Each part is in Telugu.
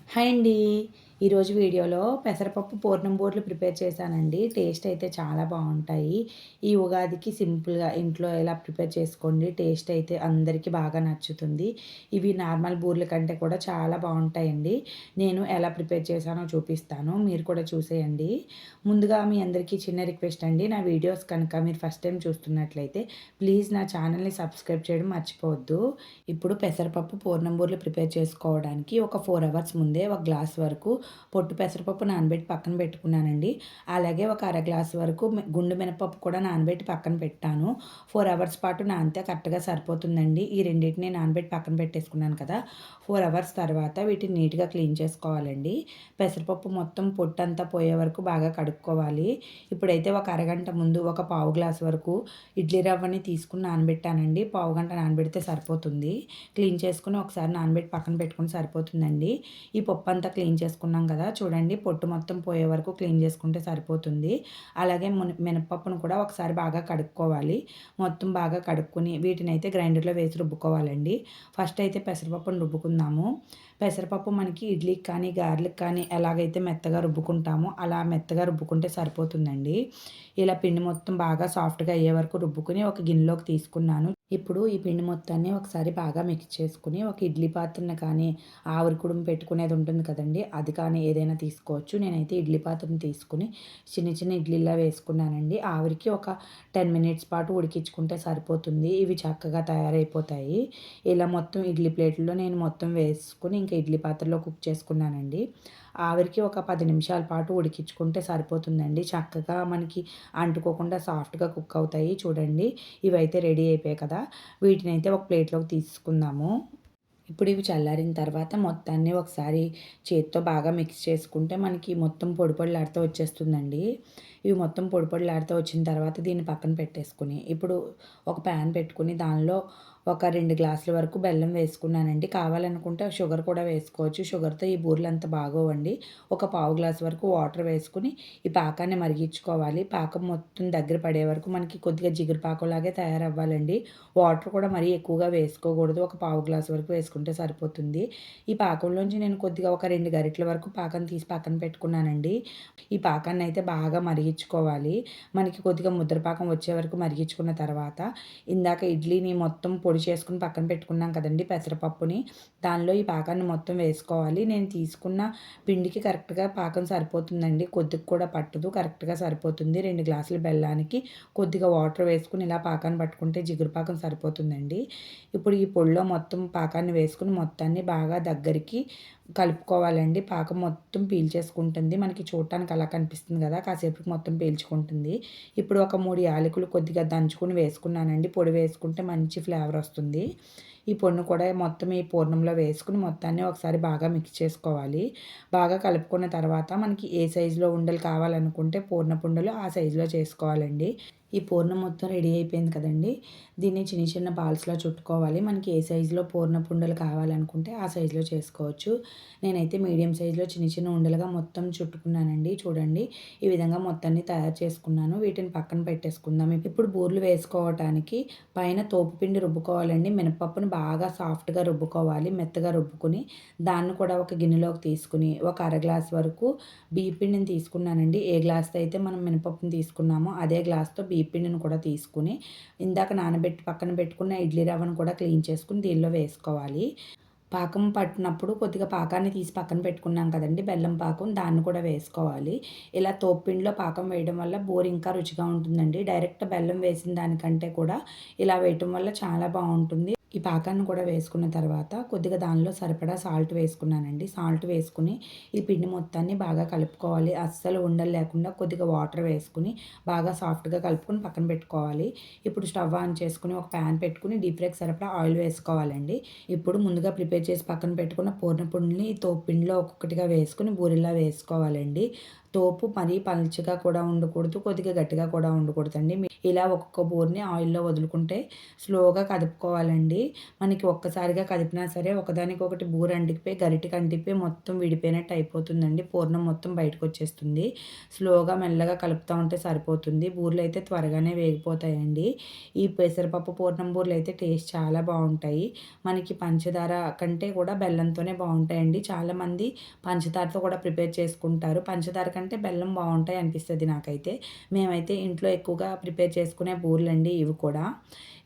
హాయ్ అండి. ఈరోజు వీడియోలో పెసరపప్పు పూర్ణం బూరెలు ప్రిపేర్ చేశానండి. టేస్ట్ అయితే చాలా బావుంటాయి. ఈ ఉగాదికి సింపుల్‌గా ఇంట్లో ఎలా ప్రిపేర్ చేసుకోండి. టేస్ట్ అయితే అందరికీ బాగా నచ్చుతుంది. ఇవి నార్మల్ బూరెల కంటే కూడా చాలా బావుంటాయండి. నేను ఎలా ప్రిపేర్ చేశానో చూపిస్తాను. మీరు కూడా చూసేయండి. ముందుగా మీ అందరికీ చిన్న రిక్వెస్ట్ అండి. నా వీడియోస్ కనుక మీరు ఫస్ట్ టైం చూస్తున్నట్లయితే ప్లీజ్ నా ఛానల్‌ని సబ్స్క్రైబ్ చేయడం మర్చిపోవద్దు. ఇప్పుడు పెసరపప్పు పూర్ణం బూరెలు ప్రిపేర్ చేసుకోవడానికి ఒక 4 అవర్స్ ముందే ఒక గ్లాస్ వరకు పొట్టు పెసరపప్పు నానబెట్టి పక్కన పెట్టుకున్నానండి. అలాగే ఒక అర గ్లాస్ వరకు గుండు మినపప్పు కూడా నానబెట్టి పక్కన పెట్టాను. 4 అవర్స్ పాటు నానితే కరెక్ట్‌గా సరిపోతుందండి. ఈ రెండిటిని నానబెట్టి పక్కన పెట్టేసుకున్నాను కదా! 4 అవర్స్ తర్వాత వీటిని నీట్‌గా క్లీన్ చేసుకోవాలండి. పెసరపప్పు మొత్తం పొట్టంతా పోయే వరకు బాగా కడుక్కోవాలి. ఇప్పుడైతే ఒక అరగంట ముందు ఒక పావు గ్లాస్ వరకు ఇడ్లీ రవ్వని తీసుకొని నానబెట్టానండి. పావుగంట నానబెడితే సరిపోతుంది. క్లీన్ చేసుకొని ఒకసారి నానబెట్టి పక్కన పెట్టుకుంటే సరిపోతుందండి. ఈ పప్పు అంతా క్లీన్ చేసుకున్నాం కదా! చూడండి పొట్టు మొత్తం పోయే వరకు క్లీన్ చేసుకుంటే సరిపోతుంది. అలాగే మినపప్పును కూడా ఒకసారి బాగా కడుక్కోవాలి. మొత్తం బాగా కడుక్కొని వీటినైతే గ్రైండర్‌లో వేసి రుబ్బుకోవాలండి. ఫస్ట్ అయితే పెసరపప్పును రుబ్బుకుందాము. పెసరపప్పు మనకి ఇడ్లీకి కానీ, గారెలకు కానీ ఎలాగైతే మెత్తగా రుబ్బుకుంటామో అలా మెత్తగా రుబ్బుకుంటే సరిపోతుందండి. ఇలా పిండి మొత్తం బాగా సాఫ్ట్‌గా అయ్యే వరకు రుబ్బుకొని ఒక గిన్నెలోకి తీసుకున్నాను. ఇప్పుడు ఈ పిండి మొత్తాన్ని ఒకసారి బాగా మిక్స్ చేసుకొని ఒక ఇడ్లీ పాత్రను కానీ, ఆవిరి కుడుము పెట్టుకునేది ఉంటుంది కదండీ! అది కానీ ఏదైనా తీసుకోవచ్చు. నేనైతే ఇడ్లీ పాత్రను తీసుకొని చిన్న చిన్న ఇడ్లీలా వేసుకున్నానండి. ఆవిరికి ఒక 10 మినిట్స్ పాటు ఉడికించుకుంటే సరిపోతుంది. ఇవి చక్కగా తయారైపోతాయి. ఇలా మొత్తం ఇడ్లీ ప్లేట్‌లో నేను మొత్తం వేసుకొని ఇంకా ఇడ్లీ పాత్రలో కుక్ చేసుకున్నానండి. ఆవిరికి ఒక 10 నిమిషాల పాటు ఉడికించుకుంటే సరిపోతుందండి. చక్కగా మనకి అంటుకోకుండా సాఫ్ట్‌గా కుక్ అవుతాయి. చూడండి ఇవైతే రెడీ అయిపోయాయి కదా! వీటినైతే ఒక ప్లేట్‌లోకి తీసుకుందాము. ఇప్పుడు ఇవి చల్లారిన తర్వాత మొత్తాన్ని ఒకసారి చేత్తో బాగా మిక్స్ చేసుకుంటే మనకి మొత్తం పొడి పొడిలాడుతూ వచ్చేస్తుందండి. ఇవి మొత్తం పొడి పొడిలాడుతూ వచ్చిన తర్వాత దీన్ని పక్కన పెట్టేసుకొని, ఇప్పుడు ఒక ప్యాన్ పెట్టుకొని దానిలో ఒక 2 గ్లాసుల వరకు బెల్లం వేసుకున్నానండి. కావాలనుకుంటే షుగర్ కూడా వేసుకోవచ్చు. షుగర్‌తో ఈ బూరెలు అంత బాగోవండి. ఒక పావు గ్లాస్ వరకు వాటర్ వేసుకొని ఈ పాకాన్ని మరిగించుకోవాలి. పాకం మొత్తం దగ్గర పడే వరకు మనకి కొద్దిగా జిగురు పాకంలాగే తయారవ్వాలండి. వాటర్ కూడా మరీ ఎక్కువగా వేసుకోకూడదు. ఒక పావు గ్లాస్ వరకు వేసుకుంటే సరిపోతుంది. ఈ పాకంలోంచి నేను కొద్దిగా ఒక 2 గరిటెల వరకు పాకం తీసి పక్కన పెట్టుకున్నానండి. ఈ పాకాన్నయితే బాగా మరిగించుకోవాలి. మనకి కొద్దిగా ముద్ర పాకం వచ్చే వరకు మరిగించుకున్న తర్వాత, ఇందాక ఇడ్లీని మొత్తం పొడి చేసుకొని పక్కన పెట్టుకున్నాం కదండీ పెసరపప్పుని. దానిలో ఈ పాకాన్ని మొత్తం వేసుకోవాలి. నేను తీసుకున్న పిండికి కరెక్ట్‌గా పాకం సరిపోతుందండి. కొద్దిగా కూడా పట్టదు. కరెక్ట్‌గా సరిపోతుంది. 2 గ్లాసుల బెల్లానికి కొద్దిగా వాటర్ వేసుకొని ఇలా పాకాన్ని పట్టుకుంటే జిగురు పాకం సరిపోతుందండి. ఇప్పుడు ఈ పొడిలో మొత్తం పాకాన్ని వేసుకొని మొత్తాన్ని బాగా దగ్గరికి కలుపుకోవాలండి. పాకం మొత్తం పీల్చేసుకుంటుంది. మనకి చూడటానికి అలా కనిపిస్తుంది కదా! కాసేపటికి మొత్తం పీల్చుకుంటుంది. ఇప్పుడు ఒక 3 యాలకులు కొద్దిగా దంచుకొని వేసుకున్నానండి. పొడి వేసుకుంటే మంచి ఫ్లేవర్ వస్తుంది. ఈ పొడిని కూడా మొత్తం ఈ పూర్ణంలో వేసుకొని మొత్తాన్ని ఒకసారి బాగా మిక్స్ చేసుకోవాలి. బాగా కలుపుకున్న తర్వాత మనకి ఏ సైజులో ఉండలు కావాలనుకుంటే పూర్ణపుండలు ఆ సైజులో చేసుకోవాలండి. ఈ పూర్ణం మొత్తం రెడీ అయిపోయింది కదండీ! దీన్ని చిన్న చిన్న బాల్స్‌లా చుట్టుకోవాలి. మనకి ఏ సైజులో పూర్ణపుండలు కావాలనుకుంటే ఆ సైజులో చేసుకోవచ్చు. నేనైతే మీడియం సైజులో చిన్న చిన్న ఉండలుగా మొత్తం చుట్టుకున్నానండి. చూడండి ఈ విధంగా మొత్తాన్ని తయారు చేసుకున్నాను. వీటిని పక్కన పెట్టేసుకుందాం. ఇప్పుడు బూరెలు వేసుకోవటానికి పైన తోపు పిండి రుబ్బుకోవాలండి. మినపప్పుని బాగా సాఫ్ట్‌గా రుబ్బుకోవాలి. మెత్తగా రుబ్బుకొని దాన్ని కూడా ఒక గిన్నెలోకి తీసుకొని ఒక అర గ్లాస్ వరకు బియ్య పిండిని తీసుకున్నానండి. ఏ గ్లాస్‌తో అయితే మనం మినపప్పుని తీసుకున్నామో అదే గ్లాస్‌తో బియ్య పిండిని కూడా తీసుకొని ఇందాక నానబెట్టి పక్కన పెట్టుకున్న ఇడ్లీ రవ్వను కూడా క్లీన్ చేసుకొని దీనిలో వేసుకోవాలి. పాకం పట్టినప్పుడు కొద్దిగా పాకాన్ని తీసి పక్కన పెట్టుకున్నాం కదండీ! బెల్లం పాకం దాన్ని కూడా వేసుకోవాలి. ఇలా తోపుపిండిలో పాకం వేయడం వల్ల బూరె ఇంకా రుచిగా ఉంటుందండి. డైరెక్ట్ బెల్లం వేసిన దానికంటే కూడా ఇలా వేయటం వల్ల చాలా బావుంటుంది. ఈ పాకాన్ని కూడా వేసుకున్న తర్వాత కొద్దిగా దానిలో సరిపడా సాల్ట్ వేసుకున్నానండి. సాల్ట్ వేసుకొని ఈ పిండి మొత్తాన్ని బాగా కలుపుకోవాలి. అస్సలు ఉండలు లేకుండా కొద్దిగా వాటర్ వేసుకొని బాగా సాఫ్ట్‌గా కలుపుకొని పక్కన పెట్టుకోవాలి. ఇప్పుడు స్టవ్ ఆన్ చేసుకొని ఒక ప్యాన్ పెట్టుకొని డీప్ ఫ్రైకి సరిపడా ఆయిల్ వేసుకోవాలండి. ఇప్పుడు ముందుగా ప్రిపేర్ చేసి పక్కన పెట్టుకున్న పూర్ణపుండిని ఈ తోపు పిండిలో ఒక్కొక్కటిగా వేసుకొని బూరెల్లా వేసుకోవాలండి. తోపు మరీ పల్చగా కూడా ఉండకూడదు. కొద్దిగా గట్టిగా కూడా ఉండకూడదండి. ఇలా ఒక్కొక్క బూరని ఆయిల్‌లో వదులుకుంటే స్లోగా కదుపుకోవాలండి. మనకి ఒక్కసారిగా కదిపినా సరే ఒకదానికొకటి బూర అంటికిపోయి గరిటెకి అంటికిపోయి మొత్తం విడిపోయినట్టు అయిపోతుందండి. పూర్ణం మొత్తం బయటకొచ్చేస్తుంది. స్లోగా మెల్లగా కలుపుతా ఉంటే సరిపోతుంది. బూరెలైతే త్వరగానే వేగిపోతాయండి. ఈ పెసరపప్పు పూర్ణం బూరెలైతే టేస్ట్ చాలా బావుంటాయి. మనకి పంచదార కంటే కూడా బెల్లంతోనే బావుంటాయండి. చాలామంది పంచదారతో కూడా ప్రిపేర్ చేసుకుంటారు. పంచదార కంటే బెల్లం బావుంటాయి అనిపిస్తది నాకైతే. మేమైతే ఇంట్లో ఎక్కువగా ప్రిపేర్ చేసుకునే బూరెలండి ఇవి కూడా.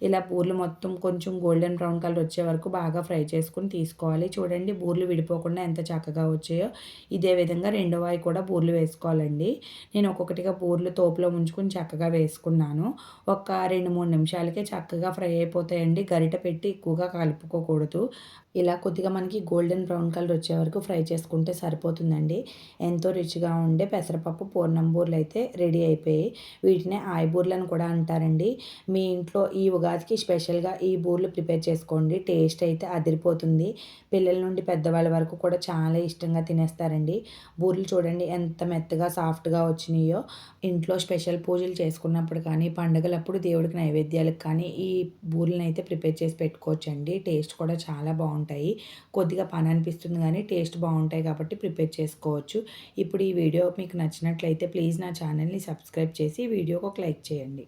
ఇలా బూరెలు మొత్తం కొంచెం గోల్డెన్ బ్రౌన్ కలర్ వచ్చే వరకు బాగా ఫ్రై చేసుకొని తీసుకోవాలి. చూడండి బూరెలు విడిపోకుండా ఎంత చక్కగా వచ్చాయో. ఇదే విధంగా రెండో వాయి కూడా బూరెలు వేసుకోవాలండి. నేను ఒక్కొక్కటిగా బూరెలు తోపులో ముంచుకొని చక్కగా వేసుకున్నాను. ఒక 2, 3 నిమిషాలకే చక్కగా ఫ్రై అయిపోతాయండి. గరిటె పెట్టి ఎక్కువగా కలుపుకోకూడదు. ఇలా కొద్దిగా మనకి గోల్డెన్ బ్రౌన్ కలర్ వచ్చే వరకు ఫ్రై చేసుకుంటే సరిపోతుందండి. ఎంతో రుచిగా ఉండే పెసరపప్పు పూర్ణం బూరెలైతే రెడీ అయిపోయాయి. వీటినే ఆయబూరెలని కూడా అంటారండి. మీ ఇంట్లో ఈ ఉగాదికి స్పెషల్‌గా ఈ బూరెలు ప్రిపేర్ చేసుకోండి. టేస్ట్ అయితే అదిరిపోతుంది. పిల్లల నుండి పెద్దవాళ్ళ వరకు కూడా చాలా ఇష్టంగా తినేస్తారండి. బూరెలు చూడండి ఎంత మెత్తగా, సాఫ్ట్‌గా వచ్చినాయో. ఇంట్లో స్పెషల్ పూజలు చేసుకున్నప్పుడు కానీ, పండుగలప్పుడు దేవుడికి నైవేద్యాలకు కానీ ఈ బూరెలనైతే ప్రిపేర్ చేసి పెట్టుకోవచ్చండి. టేస్ట్ కూడా చాలా బావుంటాయి. కొద్దిగా పని అనిపిస్తుంది గానీ టేస్ట్ బావుంటాయి కాబట్టి ప్రిపేర్ చేసుకోవచ్చు. ఇప్పుడు ఈ వీడియో మీకు నచ్చినట్లయితే ప్లీజ్ నా ఛానల్‌ని సబ్స్క్రైబ్ చేసి వీడియోకి ఒక లైక్ చేయండి.